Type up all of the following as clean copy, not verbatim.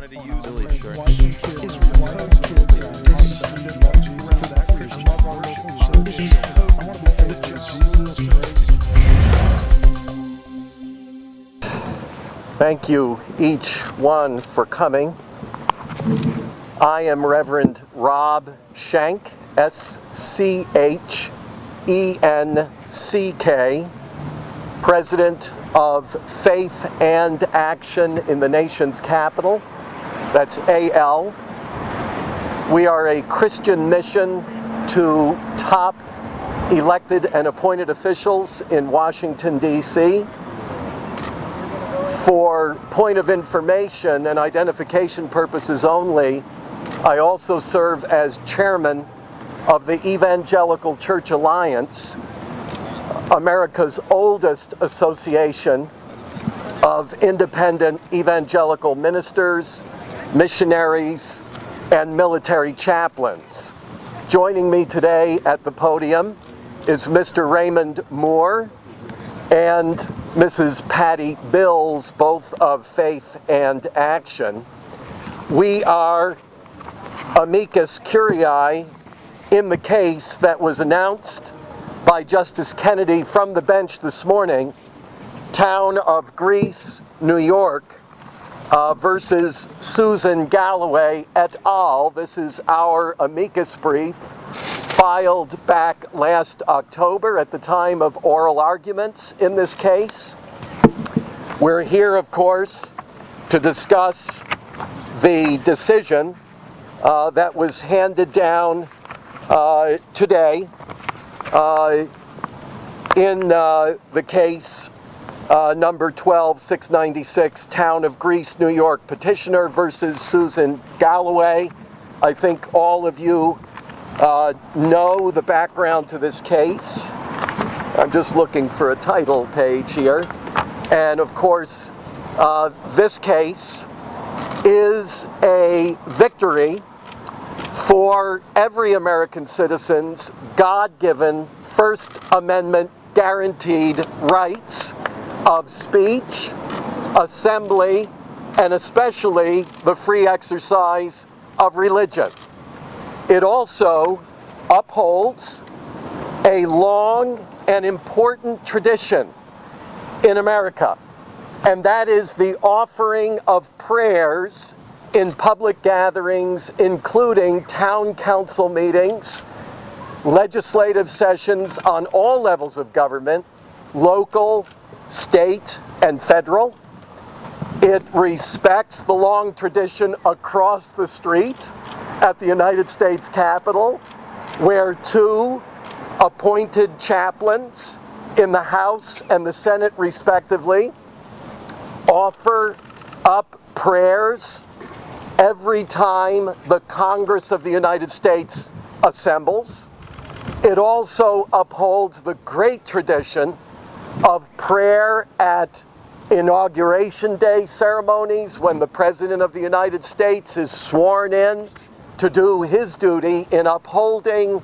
wanted to use really short. Thank you each one for coming. I am Reverend Rob Schenck, S-C-H-E-N-C-K, President of Faith and Action in the nation's capital. That's AL. We are a Christian mission to top elected and appointed officials in Washington, D.C. For point of information and identification purposes only, I also serve as chairman of the Evangelical Church Alliance, America's oldest association of independent evangelical ministers, missionaries, and military chaplains. Joining me today at the podium is Mr. Raymond Moore and Mrs. Patty Bills, both of Faith and Action. We are amicus curiae in the case that was announced by Justice Kennedy from the bench this morning, Town of Greece, New York, versus Susan Galloway et al. This is our amicus brief filed back last October at the time of oral arguments in this case. We're here, of course, to discuss the decision that was handed down today in the case number 12696, Town of Greece, New York petitioner versus Susan Galloway. I think all of you know the background to this case. I'm just looking for a title page here. And of course, this case is a victory for every American citizen's God-given First Amendment guaranteed rights of speech, assembly, and especially the free exercise of religion. It also upholds a long and important tradition in America, and that is the offering of prayers in public gatherings, including town council meetings, legislative sessions on all levels of government, local, state, and federal. It respects the long tradition across the street at the United States Capitol, where two appointed chaplains in the House and the Senate, respectively, offer up prayers every time the Congress of the United States assembles. It also upholds the great tradition of prayer at Inauguration Day ceremonies when the President of the United States is sworn in to do his duty in upholding,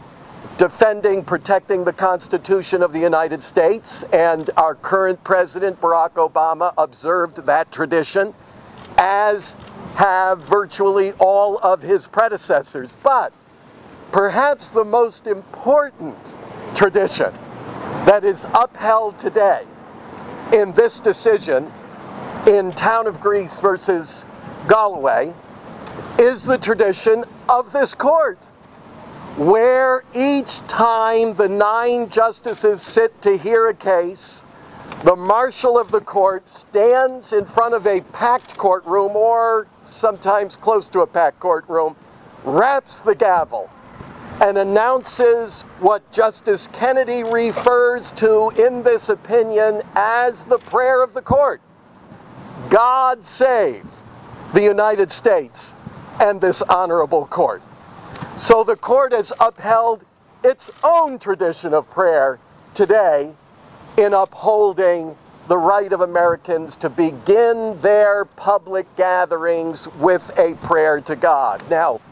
defending, protecting the Constitution of the United States. And our current President, Barack Obama, observed that tradition, as have virtually all of his predecessors. But perhaps the most important tradition that is upheld today in this decision in Town of Greece versus Galloway is the tradition of this court, where each time the 9 justices sit to hear a case, the marshal of the court stands in front of a packed courtroom, or sometimes close to a packed courtroom, raps the gavel, and announces what Justice Kennedy refers to in this opinion as the prayer of the court. God save the United States and this honorable court. So the court has upheld its own tradition of prayer today in upholding the right of Americans to begin their public gatherings with a prayer to God. Now,